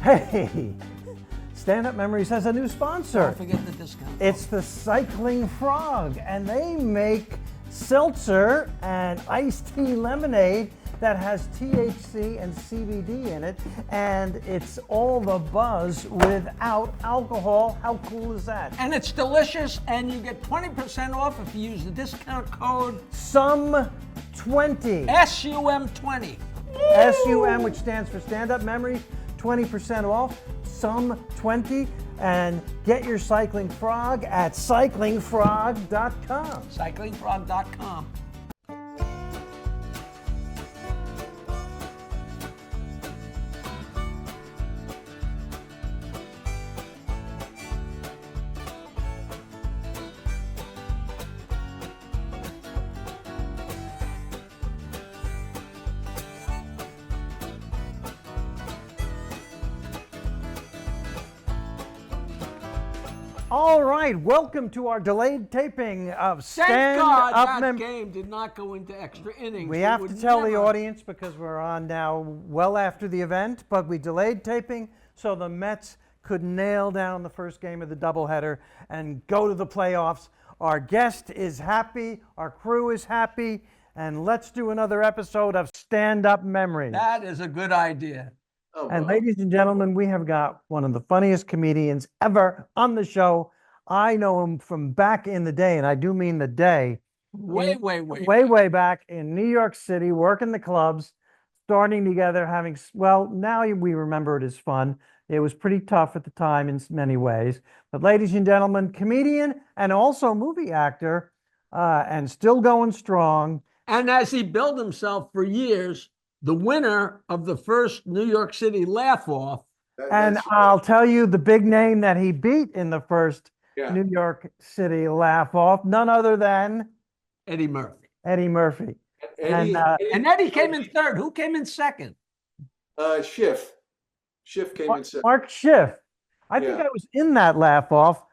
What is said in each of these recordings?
Hey, Stand Up Memories has a new sponsor. Don't forget the discount. It's the Cycling Frog, and they make seltzer and iced tea lemonade that has THC and CBD in it, and it's all the buzz without alcohol. How cool is that? And it's delicious, and you get 20% off if you use the discount code SUM20. SUM20. SUM, which stands for Stand Up Memories, 20% off, SUM20, and get your Cycling Frog at cyclingfrog.com. Cyclingfrog.com. All right, welcome to our delayed taping of Thank Stand God Up that game did not go into extra innings. We It have would to tell the never- audience because we're on now well after the event, but we delayed taping so the Mets could nail down the first game of the doubleheader and go to the playoffs. Our guest is happy, our crew is happy, and let's do another episode of Stand Up Memories. That is a good idea. Oh, And well. ladies and gentlemen, we have got one of the funniest comedians ever on the show. I know him from back in the day, and I do mean the day. Way Back in New York City, working the clubs, starting together, having, well, now we remember it as fun. It was pretty tough at the time in many ways. But ladies and gentlemen, comedian and also movie actor, and still going strong. And as he built himself for years, the winner of the first New York City laugh-off. And That's- I'll tell you the big name that he beat in the first yeah. New York City laugh-off, none other than Eddie Murphy. Eddie Murphy. Eddie, And Eddie came in third. Who came in second? Schiff. Schiff came in second. Mark Schiff. I think Yeah. I was in that laugh-off.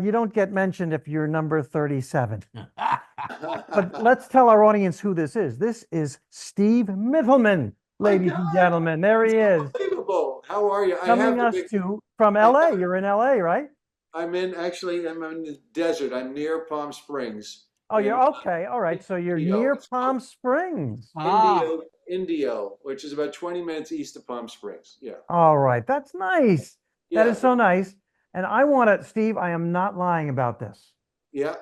You don't get mentioned if you're number 37. But let's tell our audience who this is. This is Steve Mittleman, ladies and God. gentlemen. There he is, Unbelievable. How are you? coming us from LA. You're in LA, right? I'm in the desert. I'm near Palm Springs. Oh, you're in, okay. All right. So you're Indio. near Palm Springs. Indio, which is about 20 minutes east of Palm Springs. Yeah. All right. That's nice. That Yeah. is so nice. And I want to, Steve, I am not lying about this. Yeah.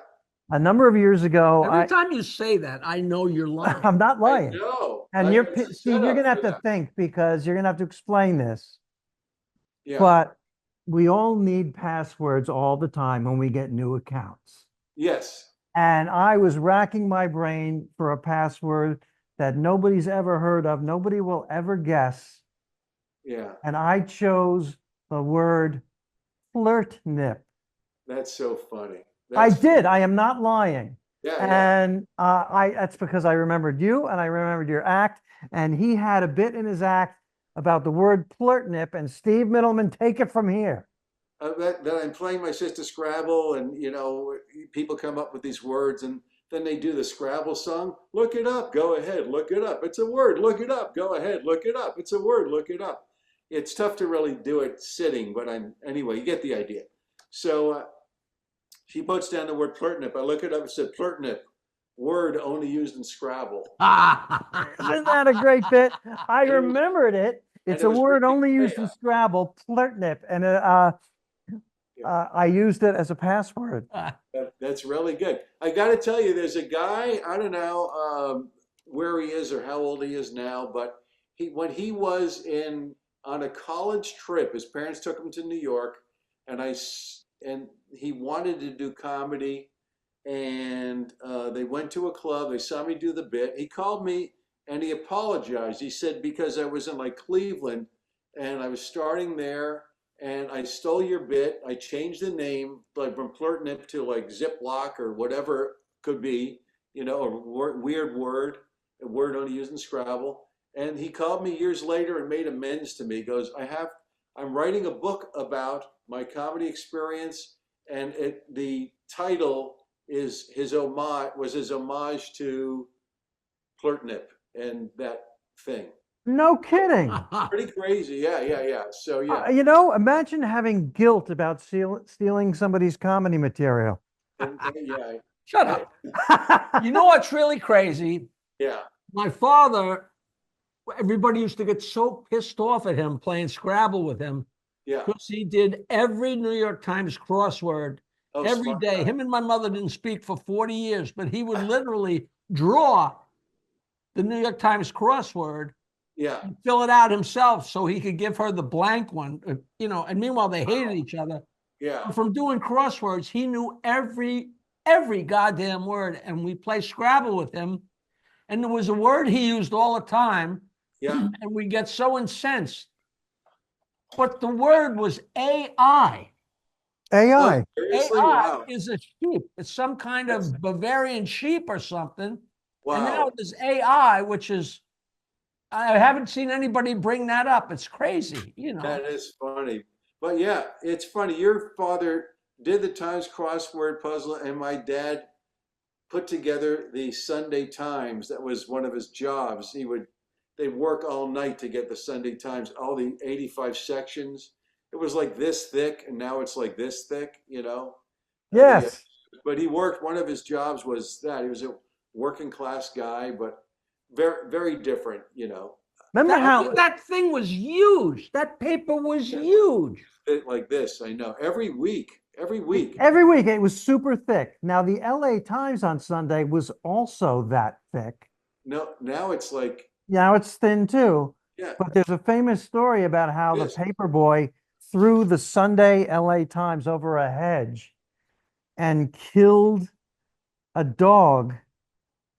A number of years ago, Every time you say that, I know you're lying. I'm not lying. No. And Steve, you're gonna have to think because you're gonna have to explain this. Yeah. But we all need passwords all the time when we get new accounts. Yes. And I was racking my brain for a password that nobody's ever heard of, nobody will ever guess. Yeah. And I chose the word flirt nip. That's so funny. I That's did. I am not lying. Yeah. Yeah. And that's because I remembered you and I remembered your act. And he had a bit in his act about the word flirtnip. And Steve Mittleman, take it from here. That I'm playing my sister Scrabble, and people come up with these words, and then they do the Scrabble song. Look it up. Go ahead. Look it up. It's a word. Look it up. Go ahead. Look it up. It's a word. Look it up. It's tough to really do it sitting, but anyway. You get the idea. So she puts down the word flirtnip. I look it up. It said flirtnip, word only used in Scrabble. Isn't that a great bit? I And it was- remembered it. It's a it was word pretty only used in chaos. Scrabble, flirtnip. And I used it as a password. That's really good. I got to tell you, there's a guy, I don't know where he is or how old he is now, but when he was on a college trip, his parents took him to New York, and he wanted to do comedy, and they went to a club. They saw me do the bit. He called me and he apologized. He said, because I was in like Cleveland and I was starting there, and I stole your bit. I changed the name like from flirtnip to like Ziploc or whatever it could be, a weird word, a word only used in Scrabble. And he called me years later and made amends to me. He goes, I'm writing a book about my comedy experience, and the title is his homage to flirtnip and that thing. No kidding. Pretty crazy. Yeah, yeah, yeah. So yeah, You know, imagine having guilt about stealing somebody's comedy material. and yeah, Shut I, up. You know what's really crazy? yeah, My father, everybody used to get so pissed off at him playing Scrabble with him yeah. because he did every New York Times crossword Oh, every smart day. guy. Him and my mother didn't speak for 40 years, but he would literally draw the New York Times crossword Yeah, and fill it out himself so he could give her the blank one, and meanwhile they hated each other. yeah, From doing crosswords, he knew every goddamn word, and we play Scrabble with him. And there was a word he used all the time, yeah. and we get so incensed. But the word was AI. Oh, AI. seriously? AI Wow, is a sheep. It's some kind that's of Bavarian sheep or something. And now wow. there's AI, which is, I haven't seen anybody bring that up. It's crazy. That is funny. But yeah, it's funny. Your father did the Times crossword puzzle, and my dad put together the Sunday Times. That was one of his jobs. They'd work all night to get the Sunday Times, all the 85 sections. It was like this thick, and now it's like this thick, you know. The Yes. But he worked. One of his jobs was that he was a working class guy, but very very different, you know. Remember how That thing was huge. That paper was huge. Like this, I know. Every week. every week it was super thick. Now, the LA Times on Sunday was also that thick. No, now it's like Now it's thin too. yeah, But there's a famous story about how the this. paper boy threw the Sunday LA Times over a hedge and killed a dog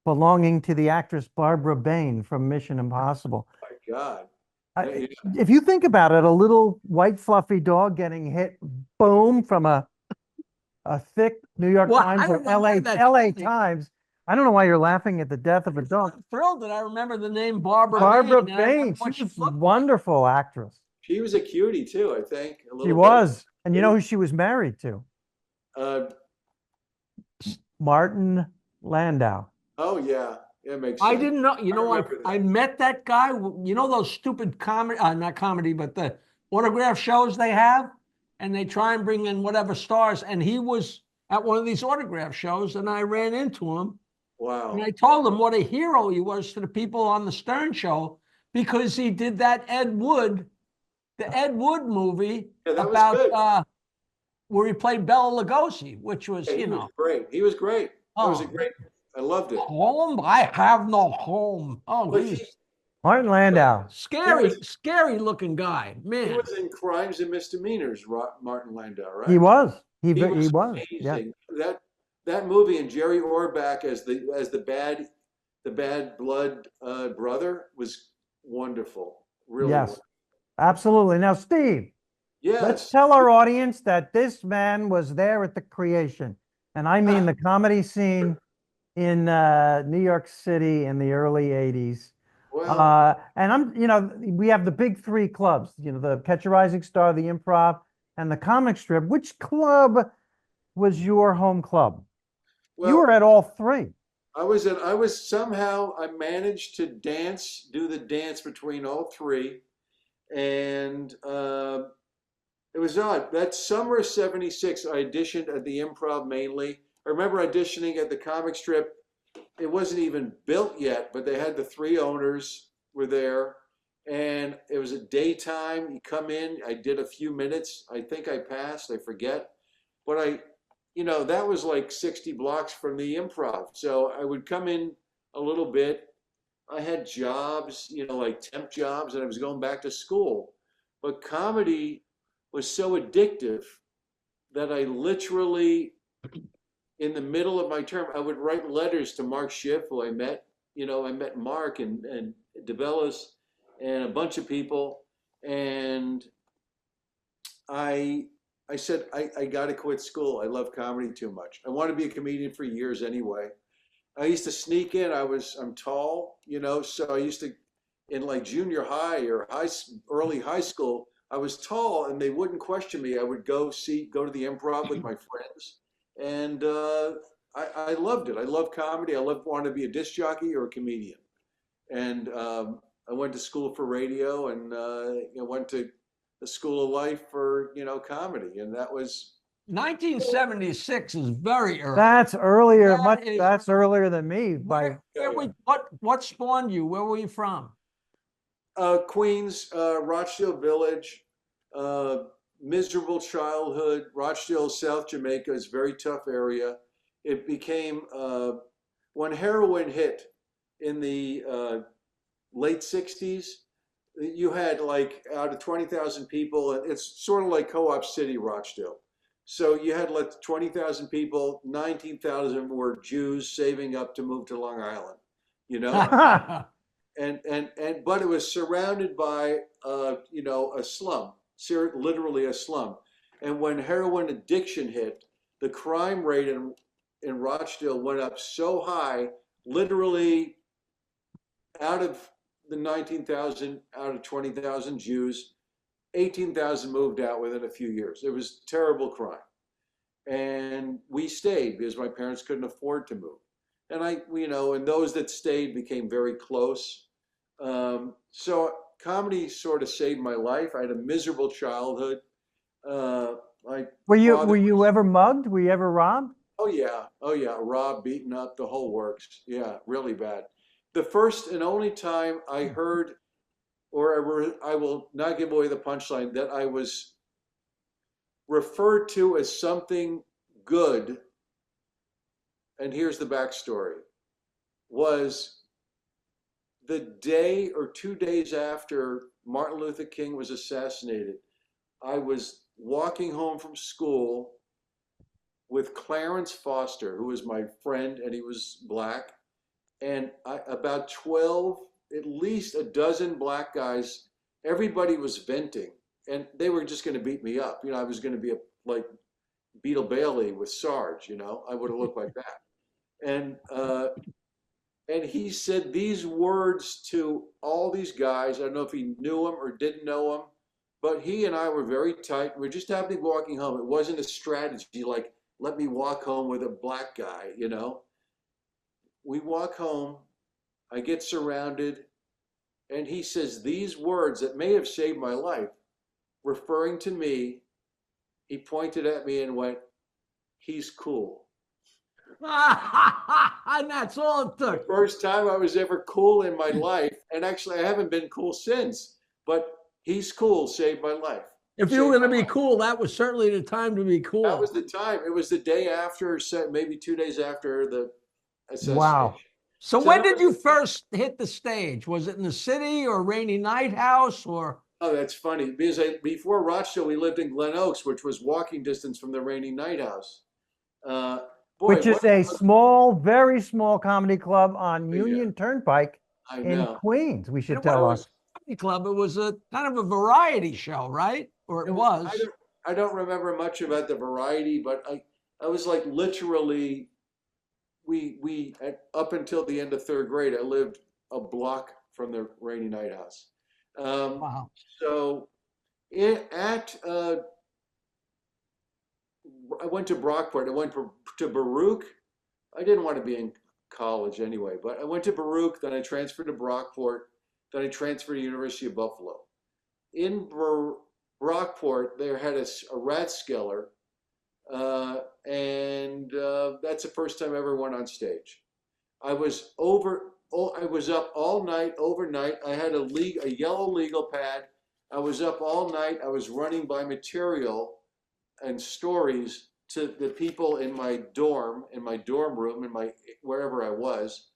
belonging to the actress Barbara Bain from Mission Impossible. My God. I, if you think about it, a little white fluffy dog getting hit, boom, from a thick New York Well, I Times or don't know why that's LA funny. Times. I don't know why you're laughing at the death of a dog. I'm thrilled that I remember the name Barbara Barbara Bain. And I remember Bain, she what she was a looked like. wonderful actress. She was a cutie too, I think, a She little bit. was. And you know who she was married to? Uh, Martin Landau. oh yeah, it makes I sense. didn't know. I remember I that. met that guy. You know those stupid comedy, not comedy, but the autograph shows they have, and they try and bring in whatever stars. And he was at one of these autograph shows, and I ran into him, and Wow. I told him what a hero he was to the people on the Stern Show because he did that the Ed Wood movie Yeah, that was about good. where he played Bela Lugosi, which was, Yeah, he was great. He was great. That was a oh, great. I loved it. home. I have no home. Oh, But he's Martin Landau. he was scary looking guy, he man. was in Crimes and Misdemeanors, Martin Landau, He right? was. He He was was. Yeah. amazing. That movie and Jerry Orbach as the bad blood brother was wonderful. Really Yes. wonderful. Absolutely. Now, Steve, let's Yes. tell our audience that this man was there at the creation. And I mean the comedy scene in New York City in the early 80s. Well, And we have the big three clubs, the Catch a Rising Star, the Improv, and the comic strip. Which club was your home club? You were well, at all three. I was somehow I managed to do the dance between all three, and it was odd. That summer of '76, I auditioned at the Improv mainly. I remember auditioning at the comic strip. It wasn't even built yet, but they had the three owners were there, and it was a daytime. You come in. I did a few minutes. I think I passed. I forget, but that was like 60 blocks from the Improv. So I would come in a little bit. I had jobs, like temp jobs, and I was going back to school. But comedy was so addictive that I literally, in the middle of my term, I would write letters to Mark Schiff, who I met. I met Mark and DeBellis and a bunch of people. And I I said, I got to quit school. I love comedy too much. I want to be a comedian for years anyway. I used to sneak in. I'm tall, so I used to, in like junior high or early high school, I was tall and they wouldn't question me. I would go to the Improv with my friends, and I loved it. I love comedy. I love wanting to be a disc jockey or a comedian, and I went to school for radio, and went to the School of Life for comedy, and that was 1976 is very early. That's earlier, That is- that's earlier than me by. What spawned you? Where were you from? Queens, Rochdale Village, miserable childhood. Rochdale, South Jamaica is a very tough area. It became, when heroin hit in the late 60s, you had like out of 20,000 people, and it's sort of like Co-op City, Rochdale. So you had like 20,000 people, 19,000 were Jews saving up to move to Long Island, but it was surrounded by a slum, literally a slum. And when heroin addiction hit, the crime rate in Rochdale went up so high, literally out of the 19,000, out of 20,000 Jews, 18,000 moved out within a few years. It was terrible crime. And we stayed because my parents couldn't afford to move. And and those that stayed became very close. So comedy sort of saved my life. I had a miserable childhood. Were you ever mugged? Were you ever robbed? Oh yeah, robbed, beaten up, the whole works. Yeah, really bad. The first and only time I heard, I will not give away the punchline, that I was referred to as something good, and here's the backstory, was the day or 2 days after Martin Luther King was assassinated. I was walking home from school with Clarence Foster, who was my friend, and he was black, and about 12, at least a dozen black guys, everybody was venting, and they were just going to beat me up. I was going to be like Beetle Bailey with Sarge, I would have looked like that. And he said these words to all these guys. I don't know if he knew them or didn't know them, but he and I were very tight. We just happened to be walking home. It wasn't a strategy like, let me walk home with a black guy, We walk home, I get surrounded, and he says these words that may have saved my life, referring to me. He pointed at me and went, "He's cool." And that's all it took. First time I was ever cool in my life, and actually I haven't been cool since, but "he's cool" saved my life. If you were going to be cool, that was certainly the time to be cool. That was the time. It was the day after, maybe 2 days after the assassination. Wow. So when did you first hit the stage? Was it in the city or Rainy Night House or? Oh, that's funny, because before Rochdale, we lived in Glen Oaks, which was walking distance from the Rainy Night House. Which is a small, very small comedy club on Yeah. Union Turnpike I in know. Queens. We should It tell was us. a comedy club. It was a kind of a variety show, right? Or it was. I don't remember much about the variety, but I was like literally, up until the end of third grade, I lived a block from the Rainy Night House. Wow. So I went to Brockport. I went to Baruch. I didn't want to be in college anyway, but I went to Baruch, then I transferred to Brockport, then I transferred to University of Buffalo. In Brockport, they had a Rathskeller, and that's the first time I ever went on stage. I was up all night, overnight. I had a yellow legal pad. I was up all night. I was running by material and stories to the people in my dorm room, wherever I was.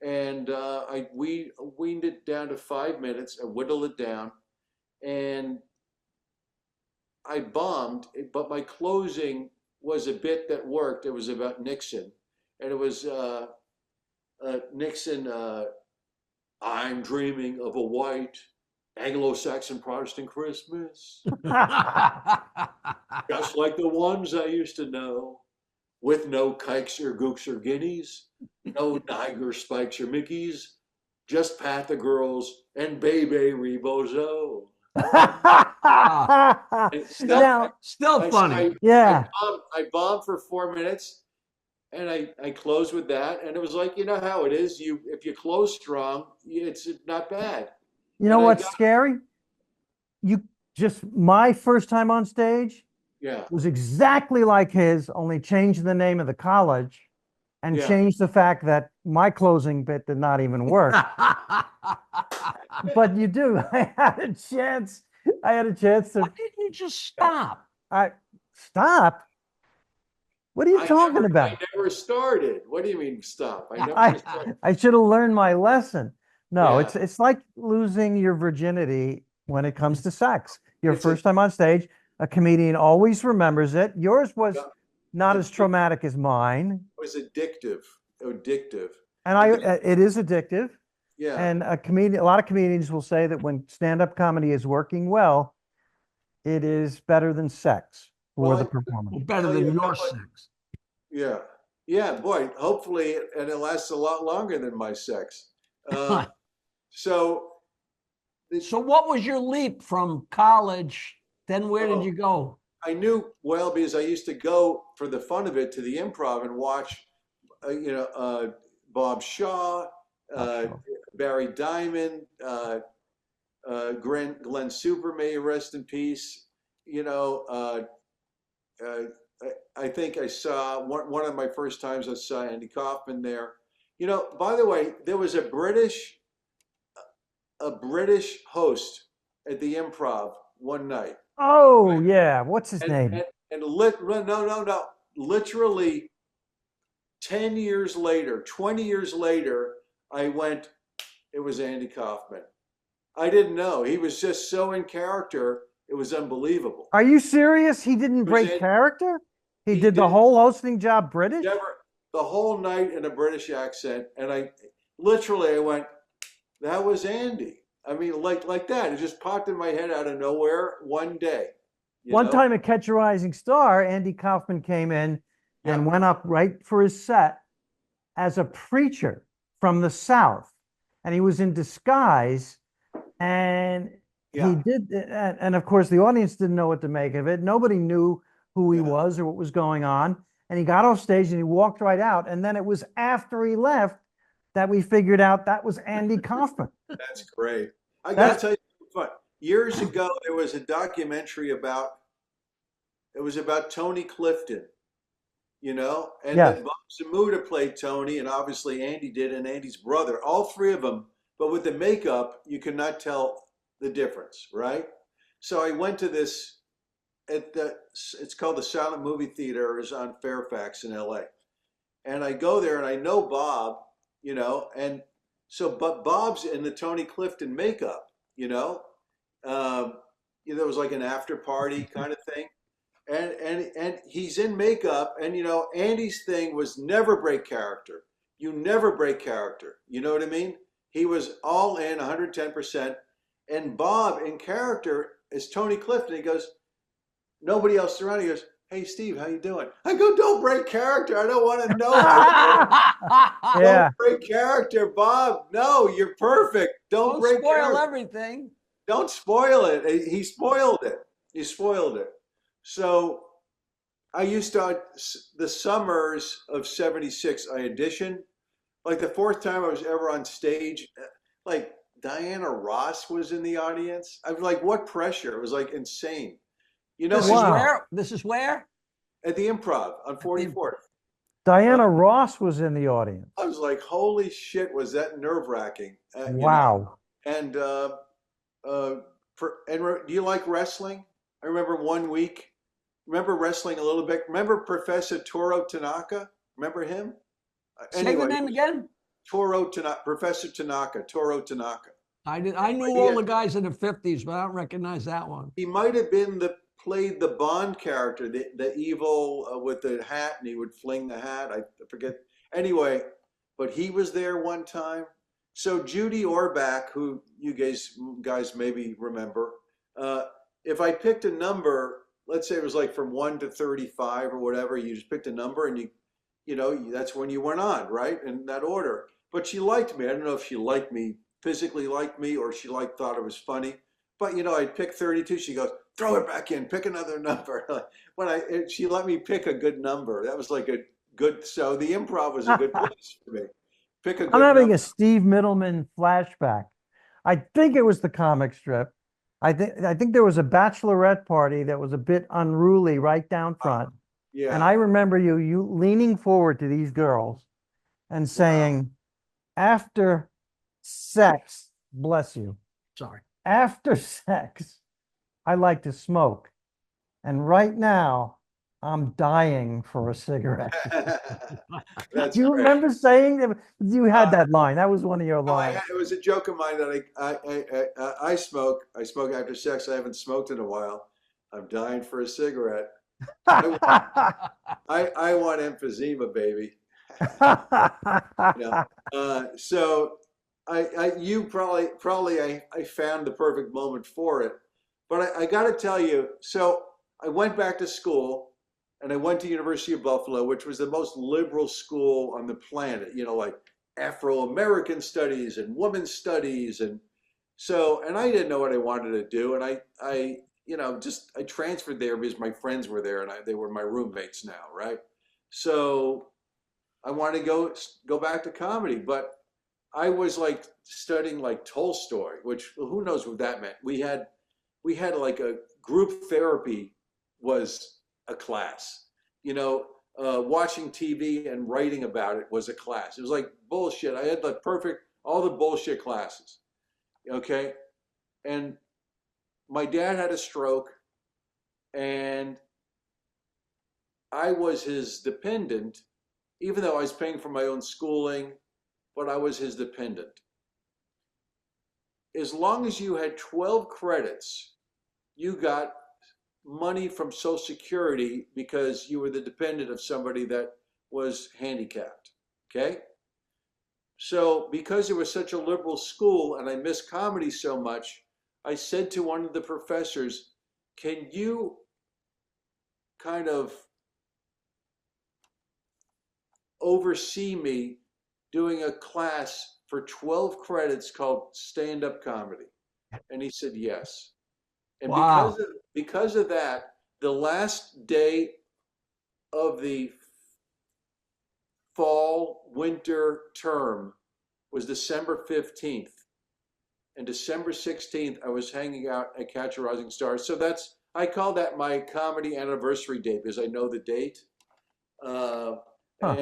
And I weaned it down to 5 minutes. I whittled it down, and I bombed, but my closing was a bit that worked. It was about Nixon, and it was Nixon, "I'm dreaming of a white Anglo-Saxon Protestant Christmas, just like the ones I used to know, with no kikes or gooks or guineas, no Niger spikes or Mickeys, just Pat the girls and Bebe Rebozo." Still funny. Yeah. I bombed for 4 minutes, and I closed with that, and it was like, you know how it is. If you close strong, it's not bad. You know And I what's got, scary? My first time on stage yeah, was exactly like his, only changed the name of the college and yeah. changed the fact that my closing bit did not even work. But you do. I had a chance. I had a chance Why to. didn't you just stop? I stop. What are you talking I about? never started. What do you mean stop? I never I started. I should have learned my lesson. No, Yeah, it's like losing your virginity when it comes to sex. Your it's a first time on stage, a comedian always remembers it. Yours yeah, was not as it traumatic as mine, was addictive, addictive. and And then, it is addictive. yeah, And a lot of comedians will say that when stand-up comedy is working well, it is better than sex well, for the I performer. Well, better tell than you a your couple. sex. Yeah, yeah, boy. Hopefully, and it lasts a lot longer than my sex. Uh, so, it, So what was your leap from college? Then where did oh, you go? I knew well because I used to go for the fun of it to the Improv and watch, Bob Shaw, Oh, uh, sure. Barry Diamond, Glenn Super, may he rest in peace. You know, uh, I think I saw one of my first times I saw Andy Kaufman there. You know, by the way, there was a British host at the Improv one night, Oh, right? yeah. What's his And name? and and no, literally 10 years later, 20 years later, I went. It was Andy Kaufman. I didn't know. He was just so in character. It was unbelievable. Are you serious? He didn't It was break in, character? He he did the did whole hosting job British? never the whole night in a British accent, and I went, that was Andy. I mean, like that. It just popped in my head out of nowhere one day. You One know? time at Catch a Rising Star, Andy Kaufman came in Yeah, and went up right for his set as a preacher from the South. And he was in disguise. And he yeah, did. And of course, the audience didn't know what to make of it. Nobody knew who he yeah. was or what was going on. And he got off stage and he walked right out. And then it was after he left that we figured out that was Andy Kaufman. That's great. I got to That's tell you something fun. Years ago, there was a documentary about. It was about Tony Clifton. And yes. then Bob Zamuda played Tony, and obviously Andy did, and Andy's brother, all three of them. But with the makeup, you could not tell the difference, right? So I went to this it's called the Silent Movie Theater, is on Fairfax in LA. And I go there and I know Bob, and so, but Bob's in the Tony Clifton makeup, you know. Um, there was like an after party kind of thing, and he's in makeup, and Andy's thing was never break character. You never break character. You know what I mean? He was all in 110%. And Bob in character is Tony Clifton. He goes, nobody else around. He goes, "Hey Steve, how you doing?" I go, "Don't break character. I don't want to know how you're doing. Don't Yeah. break character, Bob. No, you're perfect. Don't Don't break spoil character. everything. Don't spoil it." He spoiled it. He spoiled it. So I used to, the summers of '76, I auditioned. Like the fourth time I was ever on stage, like Diana Ross was in the audience. I was like, what pressure? It was like insane. This is Wow. where? This is where? At the Improv on 44th. Diana Ross was in the audience. I was like, holy shit, was that nerve wracking? Wow. And do you like wrestling? I remember one week. Remember wrestling a little bit. Remember Professor Toro Tanaka? Remember him? Say the name again. Professor Tanaka, Toro Tanaka. I knew all the guys in the 50s, but I don't recognize that one. He might have been played the Bond character, the evil with the hat, and he would fling the hat. I forget. Anyway, but he was there one time. So Judy Orbach, who you guys maybe remember, if I picked a number, let's say it was like from 1 to 35 or whatever, you just picked a number and that's when you went on, right? In that order. But she liked me. I don't know if she liked me, physically liked me, or she thought it was funny. But I'd pick 32. She goes, throw it back in, pick another number. She let me pick a good number. That was like a good. So the Improv was a good place for me. Pick a good I'm having number. a Steve Mittleman flashback. I think it was the comic strip. I think there was a bachelorette party that was a bit unruly right down front. And Yeah. I remember you leaning forward to these girls and saying, after sex, bless you, Sorry. after sex, I like to smoke. And right now, I'm dying for a cigarette. That's Do you great. remember saying that? You had Uh, that line. That was one of your no, lines. it was a joke of mine that I smoke. I smoke after sex. I haven't smoked in a while. I'm dying for a cigarette. I, I want emphysema, baby. You know, so you probably I found the perfect moment for it. But I got to tell you, so I went back to school, and I went to University of Buffalo, which was the most liberal school on the planet. You know, like Afro-American studies and women's studies, and so and I didn't know what I wanted to do, and I just I transferred there because my friends were there, and they were my roommates now, right? So I wanted to go back to comedy, but I was like studying like Tolstoy, which who knows what that meant. We had like a group therapy was a class. You know, watching TV and writing about it was a class. It was like bullshit. I had the perfect all the bullshit classes. Okay, and my dad had a stroke, and I was his dependent, even though I was paying for my own schooling, but I was his dependent. As long as you had 12 credits, you got money from Social Security because you were the dependent of somebody that was handicapped. Okay? So, because it was such a liberal school and I missed comedy so much, I said to one of the professors, can you kind of oversee me doing a class for 12 credits called stand-up comedy? And he said yes. And Wow. because of that, the last day of the fall winter term was December 15th. And December 16th, I was hanging out at Catch a Rising Star. So I call that my comedy anniversary date because I know the date. Uh, Huh.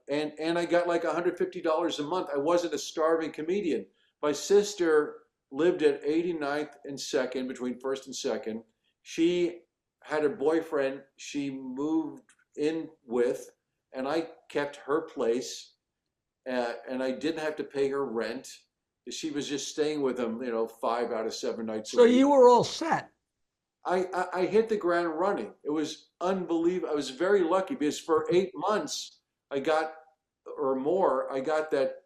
and I got like $150 a month. I wasn't a starving comedian. My sister lived at 89th and 2nd, between 1st and 2nd. She had a boyfriend she moved in with, and I kept her place, and I didn't have to pay her rent. She was just staying with him, 5 out of 7 nights a So week. you were all set. I hit the ground running. It was unbelievable. I was very lucky because for 8 months I got or more, I got that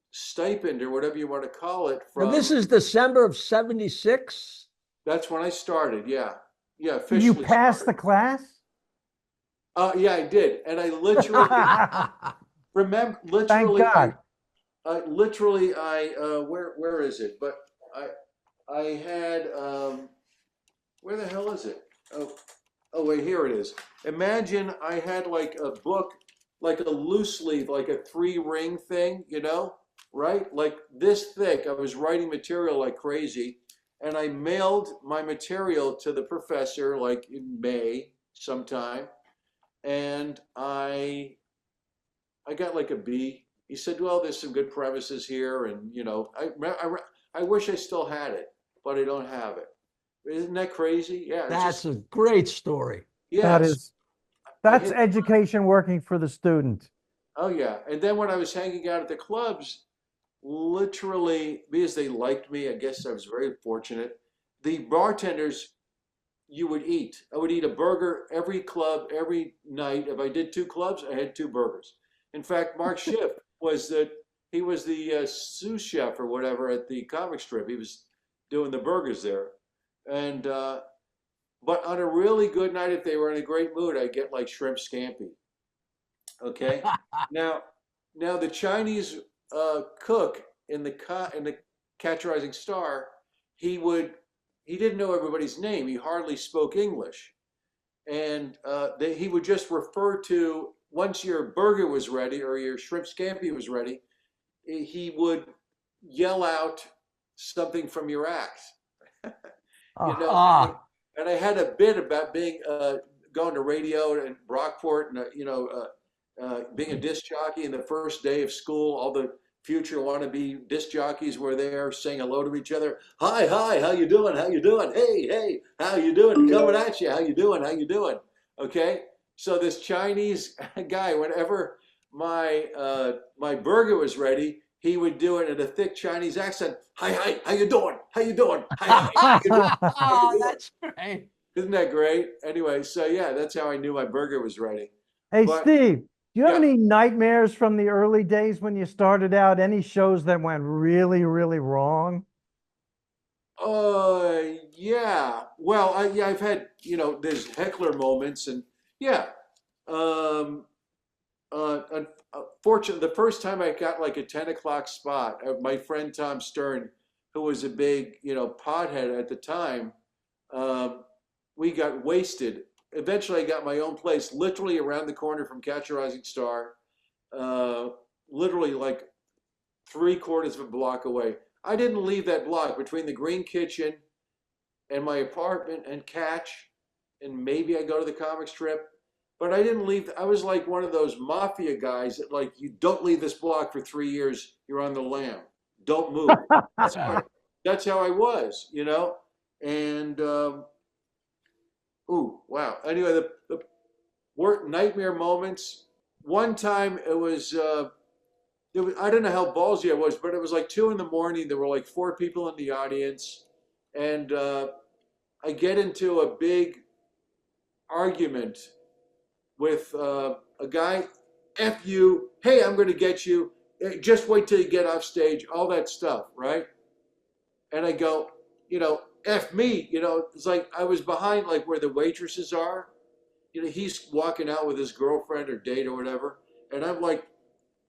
stipend or whatever you want to call it Now, from. this is December of 76. That's when I started. Yeah, yeah, You officially passed the started. class? Yeah, I did, and I literally remember. Thank Literally, God. where is it? But I had where the hell is it? Oh wait, here it is. Imagine I had like a book, like a loose leaf, like a 3-ring thing, right? Like this thick. I was writing material like crazy, and I mailed my material to the professor like in May sometime, and I got like a B. He said, "Well, there's some good premises here, and I wish I still had it, but I don't have it." Isn't that crazy? Yeah, it's That's just a great story. That yes. is, I that's hit. education working for the student. Oh yeah, and then when I was hanging out at the clubs, literally because they liked me, I guess I was very fortunate. The bartenders, you would eat. I would eat a burger every club every night. If I did 2 clubs, I had 2 burgers. In fact, Mark Schiff he was the sous chef or whatever at the comic strip. He was doing the burgers there, and but on a really good night, if they were in a great mood, I'd get like shrimp scampi. Okay, now the Chinese cook in the Catch a Rising Star, he would he didn't know everybody's name. He hardly spoke English, and he would just refer to once your burger was ready or your shrimp scampi was ready, he would yell out something from your act. You Oh, know, and I had a bit about being going to radio in Brockport and being a disc jockey. And the first day of school, all the future wannabe disc jockeys were there saying hello to each other. Hi, hi, how you doing? How you doing? Hey, hey, how you doing? Coming at you. How you doing? How you doing? Okay. So this Chinese guy, whenever my burger was ready, he would do it in a thick Chinese accent. Hi, hi, how you doing? How you doing? Hi, hi, how you doing? How you doing? That's great. Isn't that great? Anyway, so yeah, that's how I knew my burger was ready. hey, But Steve, do you have yeah, any nightmares from the early days when you started out? Any shows that went really, really wrong? yeah. Well, yeah, I've had, there's heckler moments, and yeah. Um, Fortunately, the first time I got like a 10 o'clock spot, my friend Tom Stern, who was a big, pothead at the time, um, we got wasted. Eventually, I got my own place, literally around the corner from Catch a Rising Star, uh, literally like 3/4 of a block away. I didn't leave that block between the Green Kitchen and my apartment and Catch, and maybe I go to the comic strip. But I didn't leave. I was like one of those mafia guys that, like, you don't leave this block for 3 years, you're on the lam. Don't move. That's how, that's how I was, And ooh, wow. Anyway, the work nightmare moments. One time I don't know how ballsy I was, but it was like 2 in the morning. There were like 4 people in the audience, and I get into a big argument with a guy. F you, hey, I'm going to get you. Just wait till you get off stage, all that stuff, right? And I go, F me, it's like I was behind like where the waitresses are. He's walking out with his girlfriend or date or whatever. And I'm like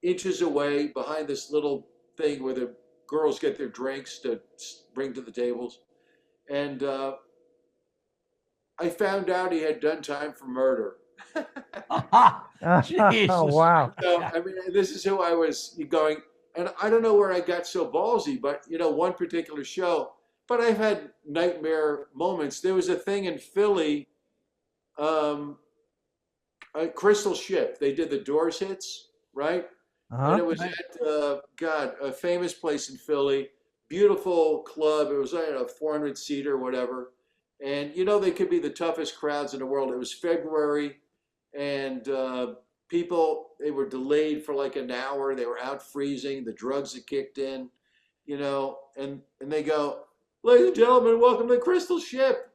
inches away behind this little thing where the girls get their drinks to bring to the tables. And I found out he had done time for murder. Oh, Jesus. wow. So, I mean, this is who I was going, and I don't know where I got so ballsy, but one particular show. But I've had nightmare moments. There was a thing in Philly, Crystal Ship. They did the Doors hits, right? And Uh-huh. it was at a famous place in Philly, beautiful club. It was 400 seat or whatever, and they could be the toughest crowds in the world. It was February, and they were delayed for like an hour. They were out freezing. The drugs had kicked in, and they go, ladies and gentlemen, welcome to Crystal Ship,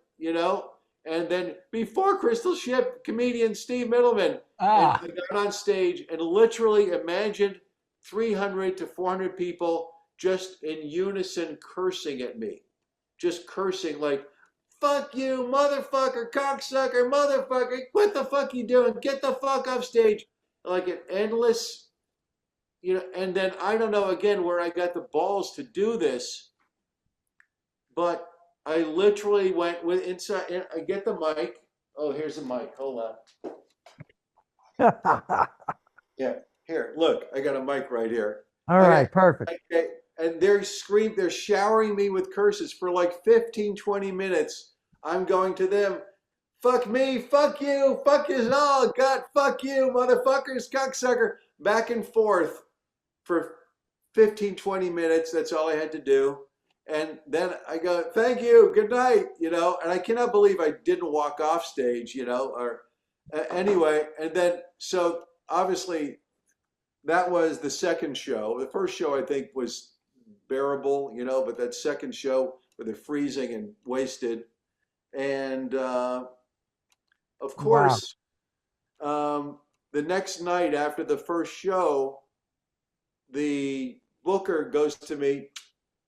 and then before Crystal Ship, comedian Steve Mittleman. And I got on stage and literally imagined 300 to 400 people just in unison cursing at me. Just cursing like, fuck you, motherfucker, cocksucker, motherfucker, what the fuck you doing? Get the fuck off stage. Like an endless, and then I don't know again where I got the balls to do this, but I literally went with inside. I get the mic. Oh, here's the mic. Hold on. Yeah, here. Look, I got a mic right here. All right, perfect. Okay, and they're showering me with curses for like 15, 20 minutes. I'm going to them. Fuck me, fuck you all. God, fuck you, motherfuckers, cocksucker. Back and forth for 15, 20 minutes. That's all I had to do. And then I go, thank you, good night, and I cannot believe I didn't walk off stage, or anyway. And then, so obviously that was the second show. The first show I think was bearable, but that second show where they're freezing and wasted. And of Wow. course, the next night after the first show, the booker goes to me,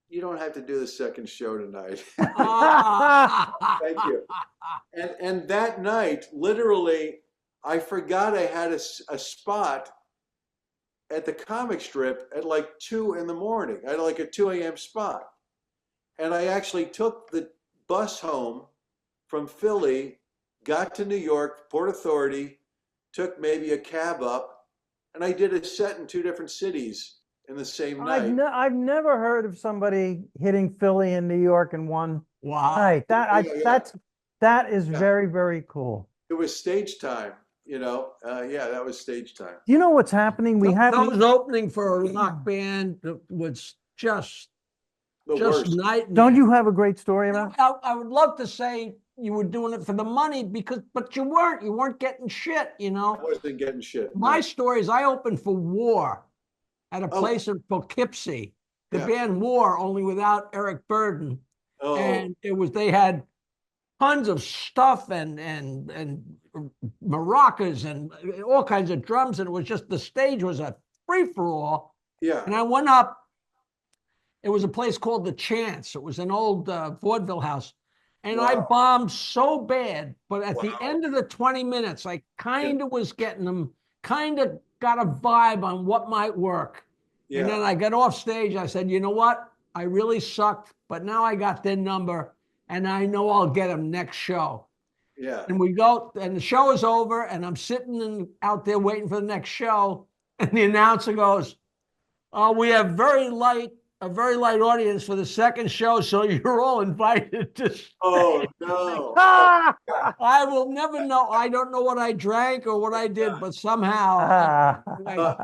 you don't have to do the second show tonight. Thank you. And that night, literally, I forgot I had a spot at the comic strip at like 2 in the morning. I had like a 2 a.m. spot. And I actually took the bus home from Philly, got to New York, Port Authority, took maybe a cab up, and I did a set in 2 different cities in the same I've night. I've never heard of somebody hitting Philly and New York in one Wow. night. Yeah. That is Yeah. very, very cool. It was stage time, you know. Yeah, that was stage time. Do you know what's happening? We have Those opening for a rock band was The just worst. nightmare. don't you have a great story about? I would love to say you were doing it for the money but you weren't. You weren't getting shit, you I know. wasn't getting shit. My No. story is I opened for War at a Oh, place in Poughkeepsie. The yeah. band War, only without Eric Burden. Oh, And they had tons of stuff and maracas and all kinds of drums. And it was just, the stage was a free for all. yeah. And I went up. It was a place called The Chance. It was an old vaudeville house. And I Wow. bombed so bad, but at the Wow. end of the 20 minutes, I kind of was getting them, kind of got a vibe on what might work. And then Yeah. I got off stage. I said, you know what? I really sucked, but now I got their number and I know I'll get them next show. Yeah. And we go, and the show is over, and I'm sitting out there waiting for the next show. And the announcer goes, "Oh, we have a very light audience for the second show, so you're all invited to stay." Oh no. I will never know. I don't know what I drank or what I did, but somehow Uh,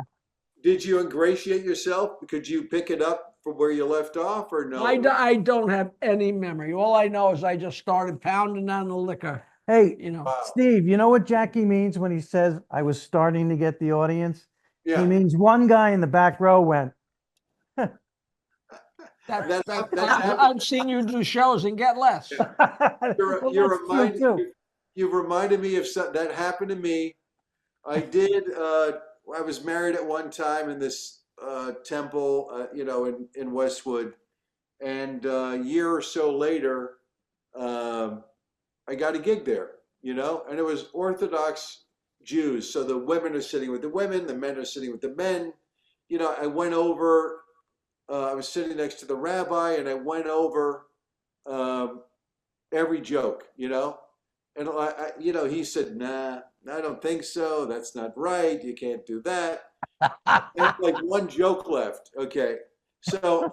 did you ingratiate yourself? Could you pick it up from where you left off, or no? I don't have any memory. All I know is I just started pounding on the liquor, Hey, you know. Wow. Steve, you know what Jackie means when he says, I was starting to get the audience? He Yeah. means one guy in the back row went, I've seen you do shows and get less. Yeah. well, You're that's true reminded. too. You've reminded me of something that happened to me. I did. I was married at one time in this temple, you know, in Westwood, and a year or so later, I got a gig there. You know, and it was Orthodox Jews. So the women are sitting with the women, the men are sitting with the men. You know, I went over. I was sitting next to the rabbi, and I went over um, every joke. You know, and you know, he said, "Nah, I don't think so. That's not right. You can't do that." And like one joke left. Okay, so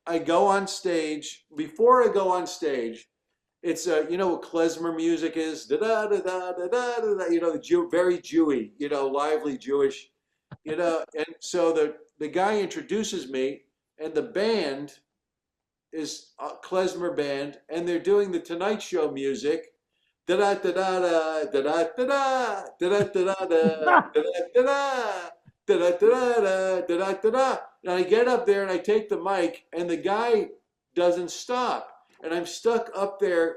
I go on stage. Before I go on stage, it's you know what klezmer music is? Da da da da da da da. You know, the very Jewy. You know, lively Jewish. You know, and so the guy introduces me, and the band is a klezmer band, and they're doing the Tonight Show music. Da da da da da da da da da da da da da da da da da. And I get up there and I take the mic, and the guy doesn't stop, and I'm stuck up there.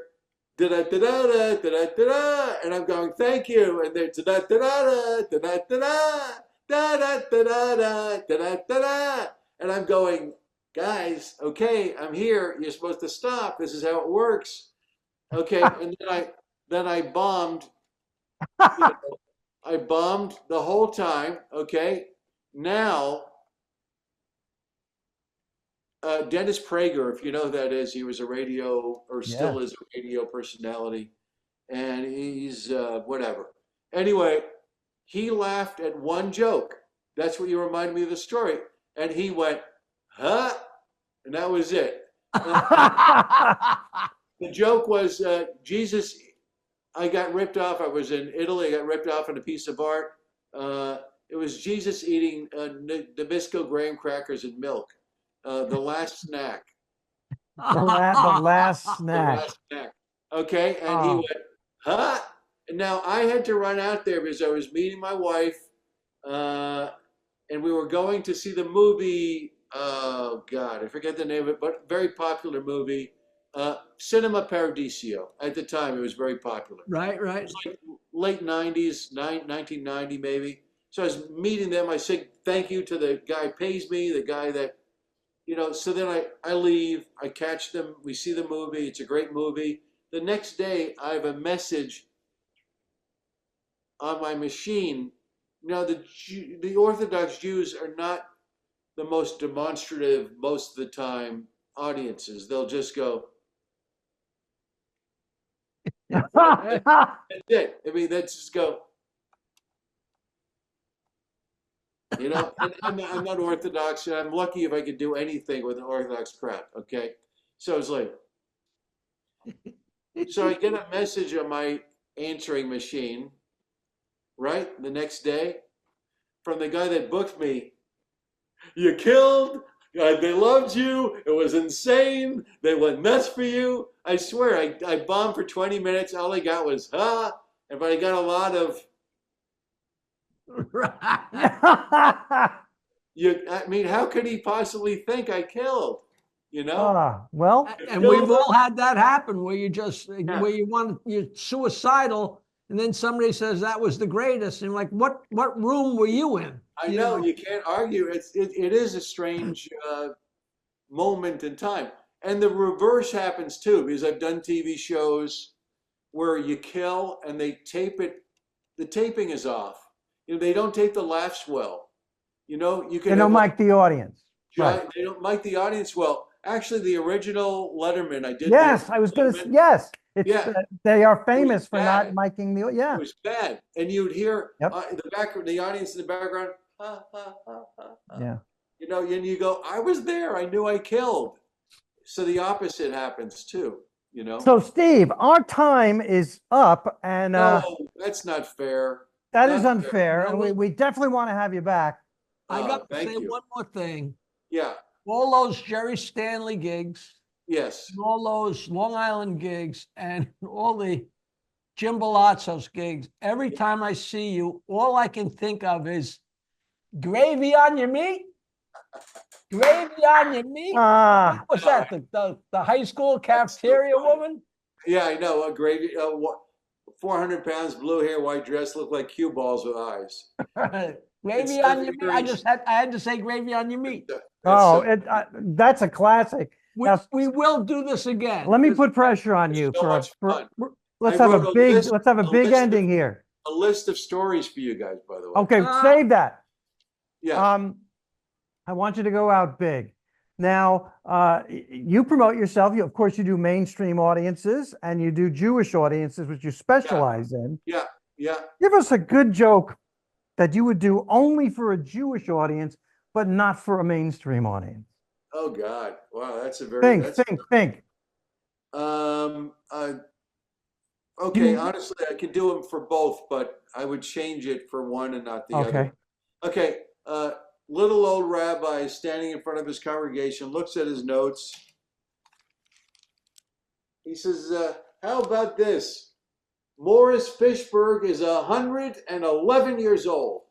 Da da da da da da da, and I'm going, thank you, and they're da da da da da da da da da da da da da, and I'm going, guys, okay, I'm here. You're supposed to stop. This is how it works. Okay, and then I bombed. You know, I bombed the whole time. Okay, now Dennis Prager, if you know who that is, he was a radio or Yeah. still is a radio personality, and he's whatever. Anyway, he laughed at one joke. That's what you reminded me of the story, and he went, "Huh," and that was it. The joke was Jesus. I got ripped off. I was in Italy. I got ripped off on a piece of art. It was Jesus eating Nabisco graham crackers and milk. The last snack. The last The snack. last snack. Okay, and he Oh. went, huh? And now I had to run out there because I was meeting my wife, and we were going to see the movie. Oh God, I forget the name of it, but very popular movie. Cinema Paradiso. At the time, it was very popular. Right. It was like late 90s, 1990 maybe. So I was meeting them. I said thank you to the guy who pays me, the guy that, you know, so then I leave, I catch them, we see the movie, it's a great movie. The next day, I have a message on my machine. Now, the Orthodox Jews are not the most demonstrative most of the time audiences. They'll just go, that's it. I mean, that's just go. You know, and I'm not Orthodox, and I'm lucky if I could do anything with an Orthodox crowd. Okay, so it's like, so I get a message on my answering machine, right, the next day from the guy that booked me. You killed. They loved you. It was insane. They went nuts for you. I swear, I bombed for 20 minutes. All I got was, but I got a lot of, I mean, how could he possibly think I killed? You know? Well, And we've all had that happen where Yeah. where you're suicidal, and then somebody says that was the greatest, and you're like, what room were you in? I know, you can't argue. It is a strange moment in time. And the reverse happens too, because I've done TV shows where you kill and they tape it, the taping is off. You know, they don't tape the laughs well. You know, you can they don't have mic the audience. Right. they don't mic the audience well. Actually, the original Letterman, I did. Yes, I was going to. Yes, it's, Yeah. They are famous for not bad. miking the. Yeah, It was bad, and you'd hear Yep. the background, the audience in the background. Ha, ha, ha, ha, ha. yeah. You know, and you go, I was there. I knew I killed. So the opposite happens too. You know. So, Steve, our time is up, and No, that's not fair. that not is fair. unfair. And we definitely want to have you back. I got to thank say you. one more thing. Yeah. All those Jerry Stanley gigs, Yes. and all those Long Island gigs, and all the Jim Balazzo's gigs, every time I see you, all I can think of is gravy on your meat. Gravy on your meat. What's that? The high school cafeteria woman? Yeah, I know. A gravy. 400 pounds, blue hair, white dress, look like cue balls with eyes. Gravy It's on your meat. evergreen. I had to say gravy on your meat. That's a classic. Now, We will do this again. let me put pressure on It's you so much fun. let's I have wrote a a big list- let's have a a big list of- ending here. A list of stories for you guys, by the way. Okay, save that. Yeah. I want you to go out big. Now, you promote yourself. Of course, you do mainstream audiences and you do Jewish audiences, which you specialize in. Yeah. Yeah. Give us a good joke that you would do only for a Jewish audience, but not for a mainstream audience. Oh God. Wow. That's a very. Think. Okay. Honestly, I could do them for both, but I would change it for one and not the other. Okay. Little old rabbi is standing in front of his congregation, looks at his notes. He says, how about this? Morris Fishberg is 111 years old.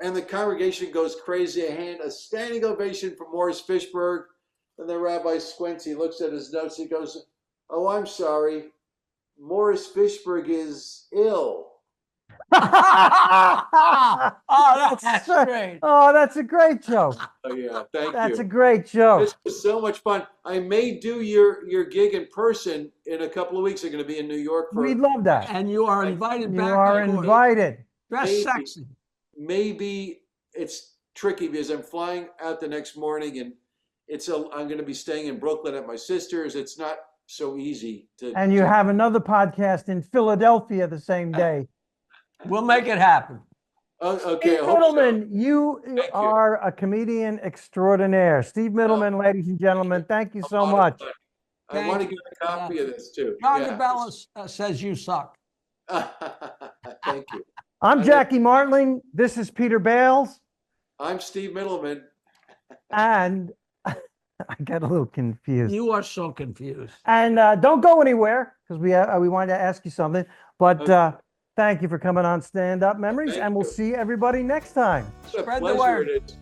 And the congregation goes crazy. A standing ovation for Morris Fishberg. And the rabbi squints. He looks at his notes. He goes, oh, I'm sorry. Morris Fishberg is ill. Oh, that's great. Oh, that's a great joke. Oh, yeah. Thank you. That's a great joke. This was so much fun. I may do your gig in person in a couple of weeks. I'm going to be in New York for We'd love that. And you are invited You back. are of course. invited. Dress Maybe. sexy. maybe it's tricky because I'm flying out the next morning and I'm going to be staying in Brooklyn at my sister's. It's not so easy to. And you have another podcast in Philadelphia the same day. We'll make it happen. Oh, okay. Steve I hope so. Mittleman, you Thank you. are a comedian extraordinaire. Steve Mittleman, ladies and gentlemen, thank you A so lot of much. fun. I Thank want to you. get a copy of this too. John Yeah. DeBella says you suck. Thank you. I'm Jackie Martling. This is Peter Bales. I'm Steve Mittleman. And I get a little confused. You are so confused. And don't go anywhere because we wanted to ask you something. But Okay. thank you for coming on Stand Up Memories. Thank And we'll you. see everybody next time. What a Spread the pleasure word. it is.